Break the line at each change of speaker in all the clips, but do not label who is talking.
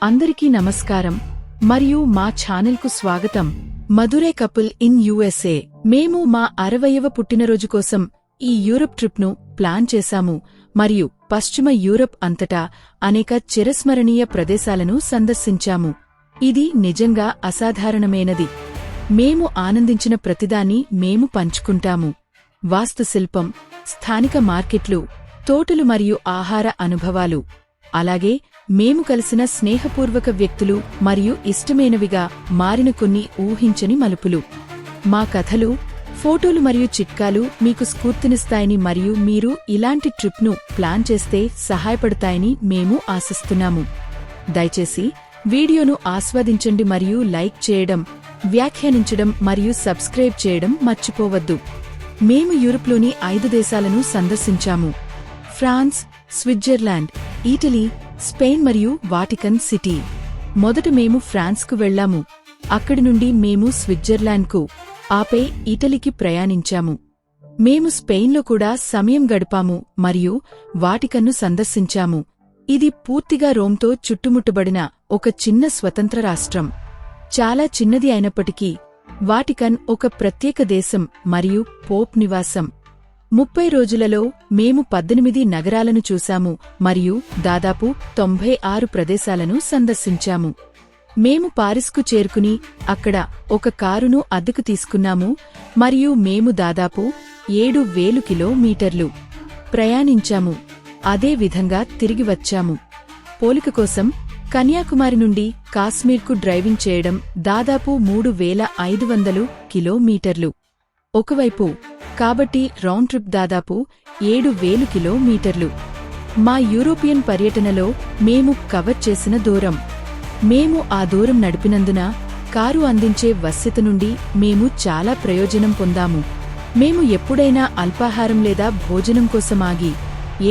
అందరికీ నమస్కారం మరియు మా ఛానల్కు స్వాగతం. Madurai couple in USA. మేము మా 60వ పుట్టినరోజు కోసం ఈ యూరప్ ట్రిప్ను ప్లాన్ చేశాము మరియు పశ్చిమ యూరప్ అంతటా అనేక చిరస్మరణీయ ప్రదేశాలను సందర్శించాము. ఇది నిజంగా అసాధారణమైనది. మేము ఆనందించిన ప్రతిదాన్ని మేము పంచుకుంటాము. వాస్తుశిల్పం, స్థానిక మార్కెట్లు, తోటలు మరియు ఆహార అనుభవాలు, అలాగే మేము కలిసిన స్నేహపూర్వక వ్యక్తులు మరియు ఇష్టమైనవిగా మారిన కొన్ని ఊహించని మలుపులు. మా కథలు, ఫోటోలు మరియు చిట్కాలు మీకు స్ఫూర్తినిస్తాయని మరియు మీరు ఇలాంటి ట్రిప్ను ప్లాన్ చేస్తే సహాయపడతాయని మేము ఆశిస్తున్నాము. దయచేసి వీడియోను ఆస్వాదించండి మరియు లైక్ చేయడం, వ్యాఖ్యానించడం మరియు సబ్స్క్రైబ్ చేయడం మర్చిపోవద్దు. మేము యూరప్లోని 5 దేశాలను సందర్శించాము: ఫ్రాన్స్, స్విట్జర్లాండ్, ఇటలీ, స్పెయిన్ మరియు వాటికన్ సిటీ. మొదట మేము ఫ్రాన్స్కు వెళ్లాము. అక్కడి నుండి మేము స్విట్జర్లాండ్కు, ఆపై ఇటలీకి ప్రయాణించాము. మేము స్పెయిన్లో కూడా సమయం గడిపాము మరియు వాటికన్ను సందర్శించాము. ఇది పూర్తిగా రోమ్తో చుట్టుముట్టబడిన ఒక చిన్న స్వతంత్ర రాష్ట్రం. చాలా చిన్నది అయినప్పటికీ వాటికన్ ఒక ప్రత్యేక దేశం మరియు పోప్ నివాసం. 30 రోజులలో మేము 18 నగరాలను చూశాము మరియు దాదాపు 96 ప్రదేశాలను సందర్శించాము. మేము పారిస్కు చేరుకుని అక్కడ ఒక కారును అద్దెకు తీసుకున్నాము మరియు మేము దాదాపు 7,000 కిలోమీటర్లు ప్రయాణించాము. అదే విధంగా తిరిగి వచ్చాము. పోలిక కోసం, కన్యాకుమారి నుండి కాశ్మీర్కు డ్రైవింగ్ చేయడం దాదాపు 3,500 కిలోమీటర్లు ఒకవైపు, కాబట్టి రౌండ్ ట్రిప్ దాదాపు 7,000 కిలోమీటర్లు. మా యూరోపియన్ పర్యటనలో మేము కవర్ చేసిన దూరం. మేము ఆ దూరం నడిపినందున కారు అందించే వశ్యత నుండి మేము చాలా ప్రయోజనం పొందాము. మేము ఎప్పుడైనా అల్పాహారం లేదా భోజనం కోసం ఆగి,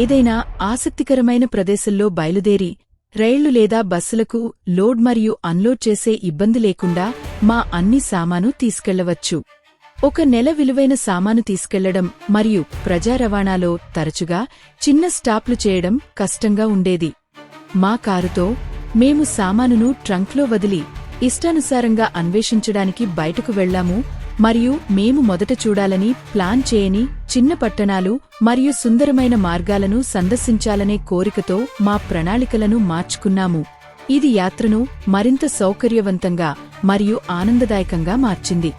ఏదైనా ఆసక్తికరమైన ప్రదేశంలో బయలుదేరి, రైళ్లు లేదా బస్సులకు లోడ్ మరియు అన్లోడ్ చేసే ఇబ్బంది లేకుండా మా అన్ని సామాను తీసుకెళ్లవచ్చు. ఒక నెల విలువైన సామాను తీసుకెళ్లడం మరియు ప్రజా రవాణాలో తరచుగా చిన్న స్టాప్లు చేయడం కష్టంగా ఉండేది. మా కారుతో మేము సామానును ట్రంక్లో వదిలి ఇష్టానుసారంగా అన్వేషించడానికి బయటకు వెళ్లాము మరియు మేము మొదట చూడాలని ప్లాన్ చేయని చిన్న పట్టణాలు మరియు సుందరమైన మార్గాలను సందర్శించాలనే కోరికతో మా ప్రణాళికలను మార్చుకున్నాము. ఇది యాత్రను మరింత సౌకర్యవంతంగా మరియు ఆనందదాయకంగా మార్చింది.